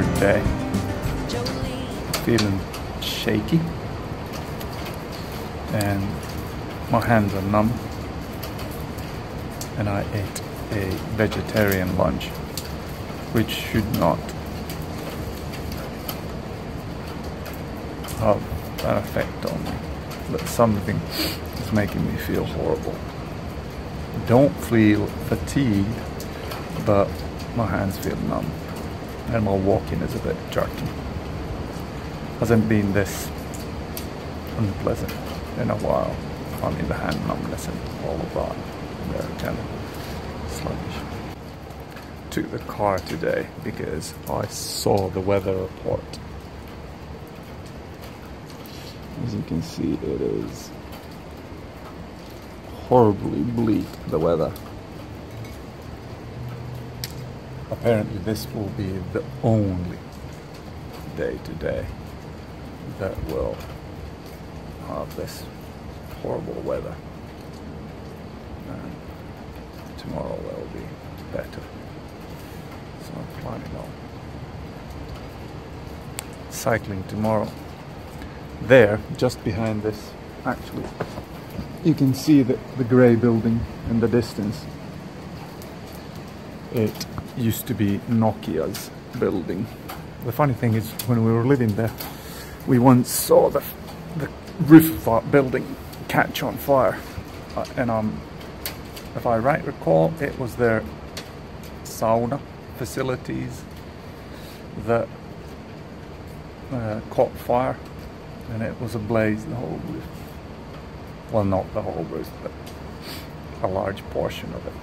tired day, feeling shaky, and my hands are numb, and I ate a vegetarian lunch, which should not have an effect on me, but something is making me feel horrible. Don't feel fatigued, but my hands feel numb, and my walking is a bit jerky. Hasn't been this unpleasant in a while. Only the hand numbness and all of that. They're kind of sluggish. Took the car today because I saw the weather report. As you can see, it is horribly bleak, the weather. Apparently this will be the only day today that will have this horrible weather. And tomorrow will be better. So I'm planning on cycling tomorrow. There, just behind this, actually, you can see the grey building in the distance. It used to be Nokia's building. The funny thing is, when we were living there, we once saw the roof of that building catch on fire. And if I right recall, it was their sauna facilities that caught fire. And it was ablaze, the whole roof. Well, not the whole roof, but a large portion of it.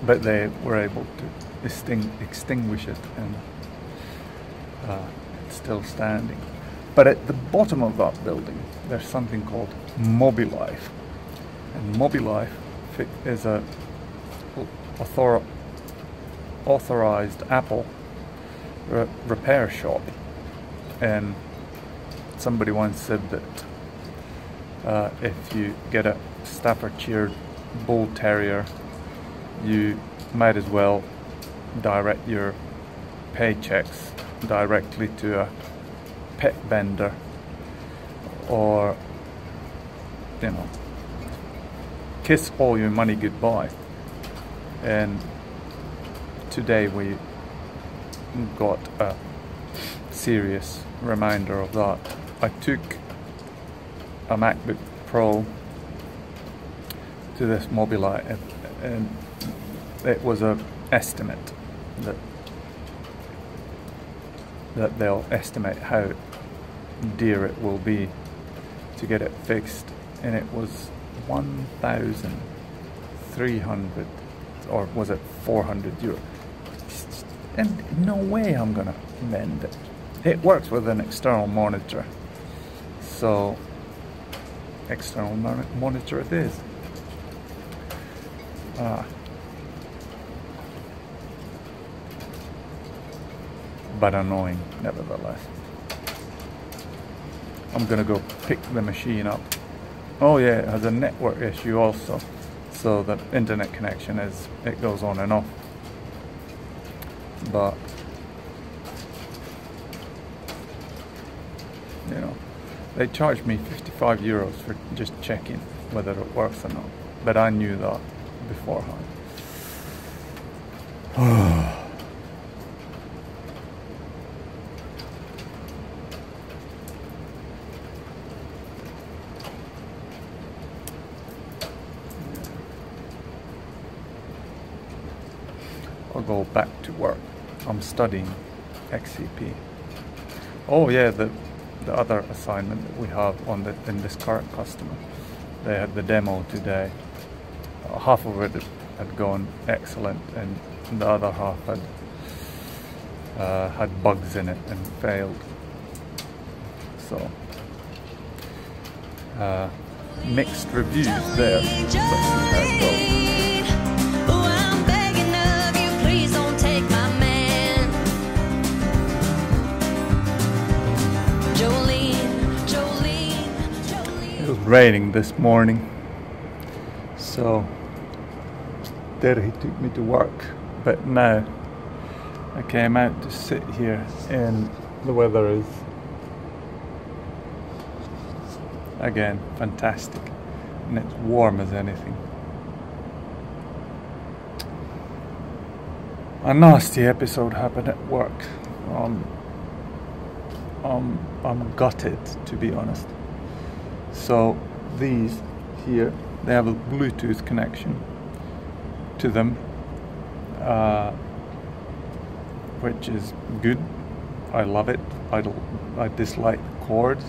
But they were able to extinguish it, and it's still standing. But at the bottom of that building, there's something called Mobilife. And Mobilife is a authorized Apple repair shop. And somebody once said that if you get a Staffordshire Bull Terrier, you might as well direct your paychecks directly to a pet vendor, or, you know, kiss all your money goodbye. And today we got a serious reminder of that. I took a MacBook Pro to this Mobileye, and it was an estimate that they'll estimate how dear it will be to get it fixed, and it was 1,300, or was it 400 euro? And no way I'm gonna mend it. It works with an external monitor, so external monitor it is. But annoying nevertheless. I'm gonna go pick the machine up. Oh yeah, it has a network issue also, so the internet connection it goes on and off. But you know, they charged me 55 euros for just checking whether it works or not. But I knew that beforehand. I'll go back to work. I'm studying XCP. Oh yeah, the other assignment that we have in this current customer. They had the demo today. Half of it had gone excellent, and the other half had bugs in it and failed. So mixed reviews there. Let's see how it goes. It was raining this morning, so there he took me to work, but now I came out to sit here and the weather is again fantastic and it's warm as anything. A nasty episode happened at work. I'm gutted, to be honest. So these here, they have a Bluetooth connection to them, which is good. I love it. I dislike the cords.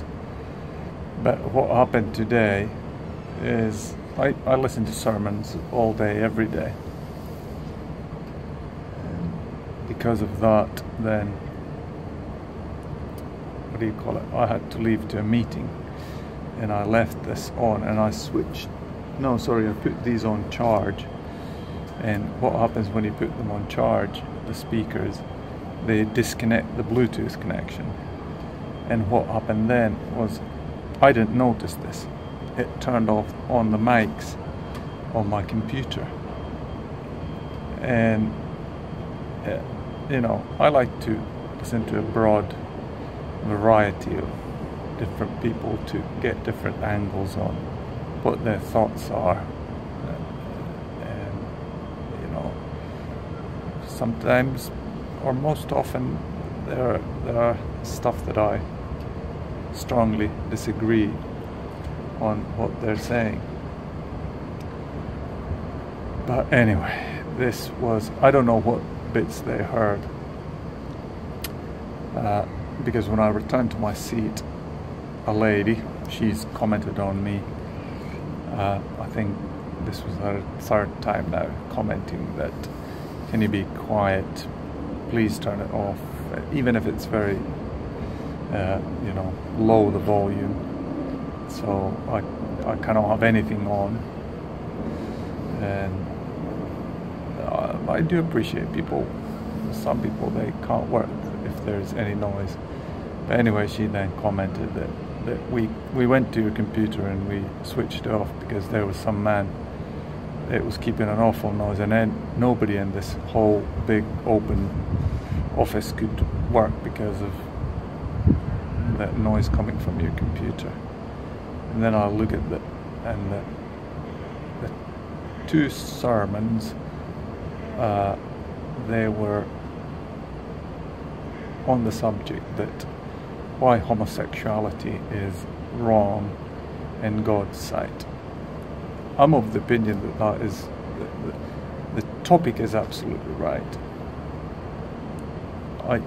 But what happened today is I listen to sermons all day, every day. Because of that, then, what do you call it? I had to leave to a meeting, and I left this on, and I switched. No, sorry, I put these on charge. And what happens when you put them on charge? The speakers, they disconnect the Bluetooth connection. And what happened then was, I didn't notice this. It turned off on the mics on my computer, and you know, I like to listen to a broad variety of different people to get different angles on what their thoughts are. And you know, sometimes, or most often, there are stuff that I strongly disagree on what they're saying. But anyway, this was, I don't know what bits they heard, because when I returned to my seat, a lady, she's commented on me. I think this was her third time now commenting that, can you be quiet, please turn it off, even if it's very you know, low the volume. So I cannot have anything on. And I do appreciate people. Some people, they can't work if there's any noise. But anyway, she then commented that we went to your computer and we switched it off because there was some man that was keeping an awful noise, and then nobody in this whole big open office could work because of that noise coming from your computer. And then I look at the two sermons, they were on the subject that why homosexuality is wrong in God's sight. I'm of the opinion that is the topic is absolutely right.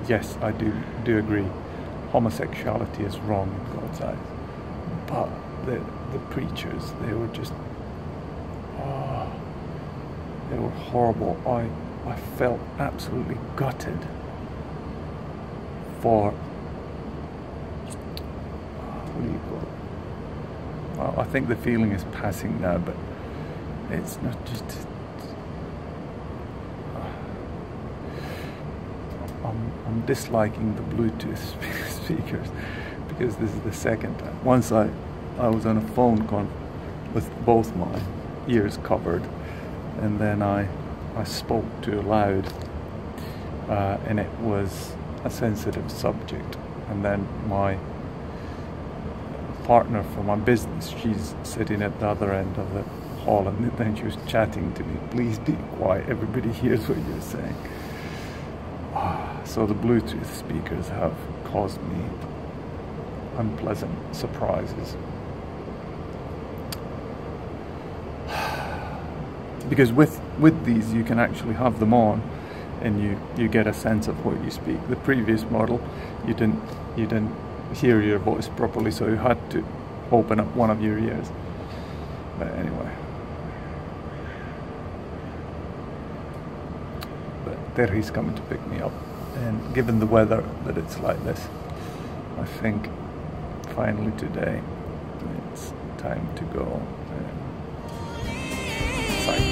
Yes, I do agree. Homosexuality is wrong in God's eyes. But the preachers, they were just, they were horrible. I felt absolutely gutted for, what do you call it? Well, I think the feeling is passing now, but it's not just, I'm disliking the Bluetooth speakers because this is the second time. Once I was on a phone call with both my ears covered, and then I spoke too loud, and it was a sensitive subject. And then my partner for my business, she's sitting at the other end of the hall, and then she was chatting to me, please be quiet, everybody hears what you're saying. So the Bluetooth speakers have caused me unpleasant surprises. Because with these you can actually have them on and you get a sense of what you speak. The previous model, you didn't hear your voice properly, so you had to open up one of your ears. But anyway. But there he's coming to pick me up. And given the weather that it's like this, I think finally today it's time to go and cycle.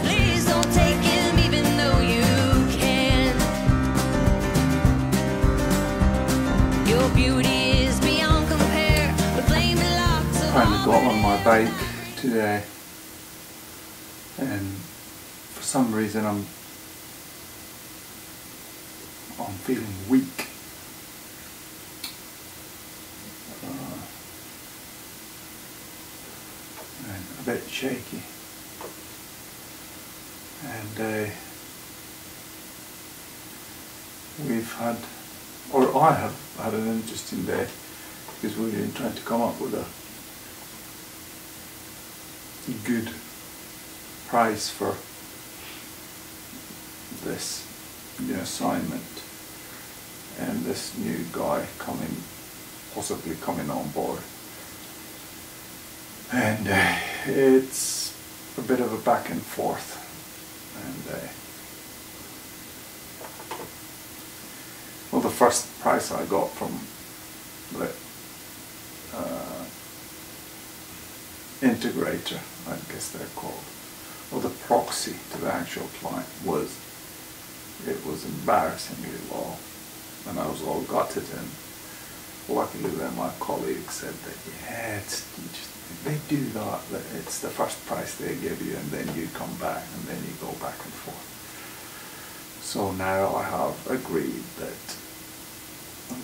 Please don't take him even though you can. Your beauty is beyond compare. The flame that locks of Finally got on my bike today, and for some reason I'm I'm feeling weak. And a bit shaky. And we've had, or I have had an interesting day, because we've been trying to come up with a good price for this new assignment, and this new guy possibly coming on board, and it's a bit of a back and forth, and well, the first price I got from the integrator, I guess they're called, or the proxy to the actual client, was embarrassingly low, and I was all gutted. And luckily then my colleague said that yeah, they do that, it's the first price they give you, and then you come back and then you go back and forth. So now I have agreed that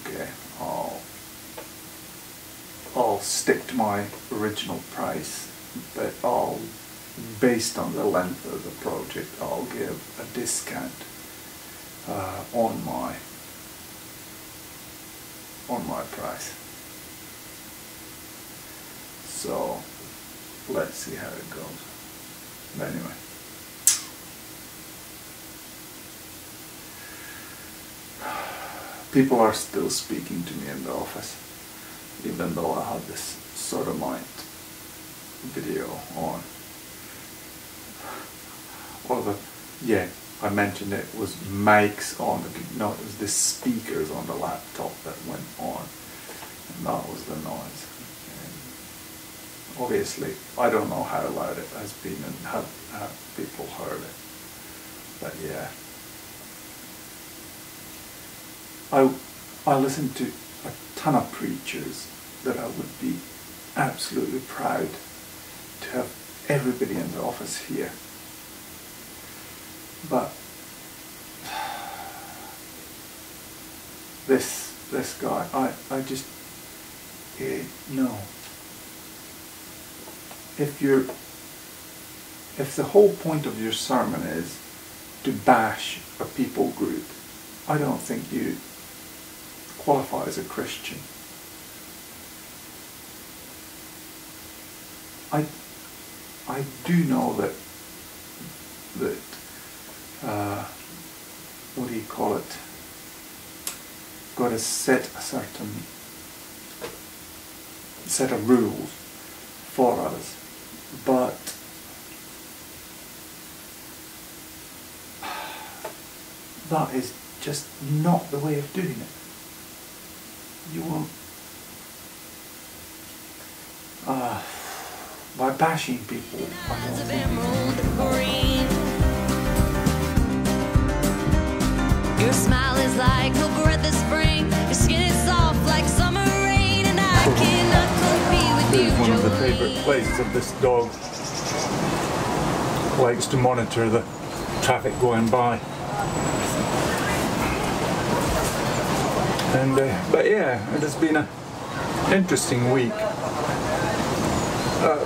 okay, I'll stick to my original price, but based on the length of the project, I'll give a discount on my price. So let's see how it goes. But anyway, people are still speaking to me in the office, even though I had this sodomite video on. I mentioned it was mics on the, no, it was the speakers on the laptop that went on, and that was the noise. And obviously, I don't know how loud it has been and have people heard it, but yeah. I listen to a ton of preachers that I would be absolutely proud to have everybody in the office here. But this guy, I just no. If the whole point of your sermon is to bash a people group, I don't think you qualify as a Christian. I do know that what do you call it? Got to set a certain set of rules for us, but that is just not the way of doing it. You won't, by bashing people, I don't think. Your smile is like a breath of spring. Your skin is soft like summer rain, and I cannot compete with you. This is one of the favorite places of this dog. Likes to monitor the traffic going by. And but yeah, it has been an interesting week.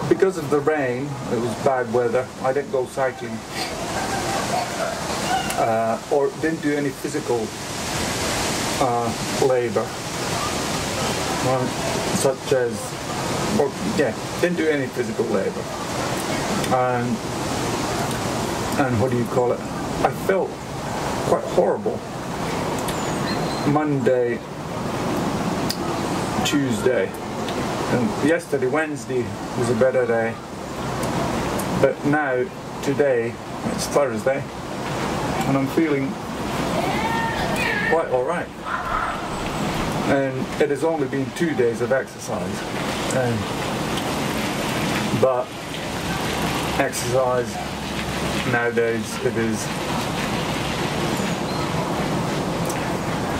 Because of the rain, it was bad weather. I didn't go cycling. Or didn't do any physical labor, such as, didn't do any physical labor, and what do you call it? I felt quite horrible Monday, Tuesday, and yesterday, Wednesday was a better day, but now, today, it's Thursday, and I'm feeling quite alright. And it has only been 2 days of exercise. But exercise nowadays, it's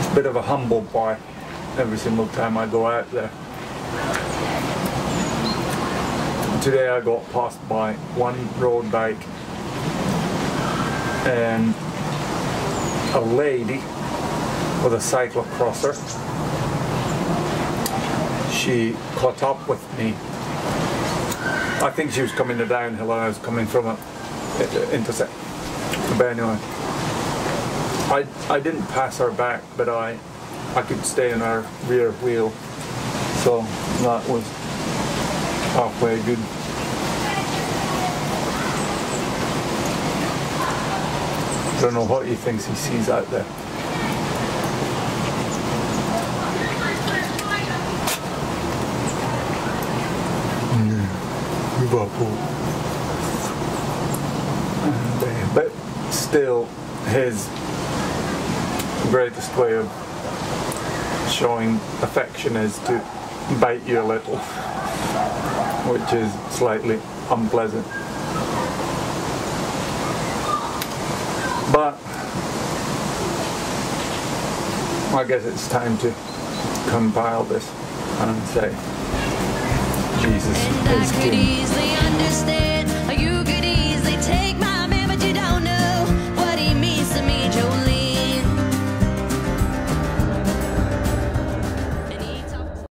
a bit of a humble pie every single time I go out there. Today I got passed by one road bike and a lady with a cyclocrosser. She caught up with me. I think she was coming the downhill and I was coming from a intersect. But anyway, I didn't pass her back, but I could stay in her rear wheel, so that was halfway good. I don't know what he thinks he sees out there. But still, his greatest way of showing affection is to bite you a little, which is slightly unpleasant. But I guess it's time to compile this and say Jesus is And I could King. easily understand how you could easily take me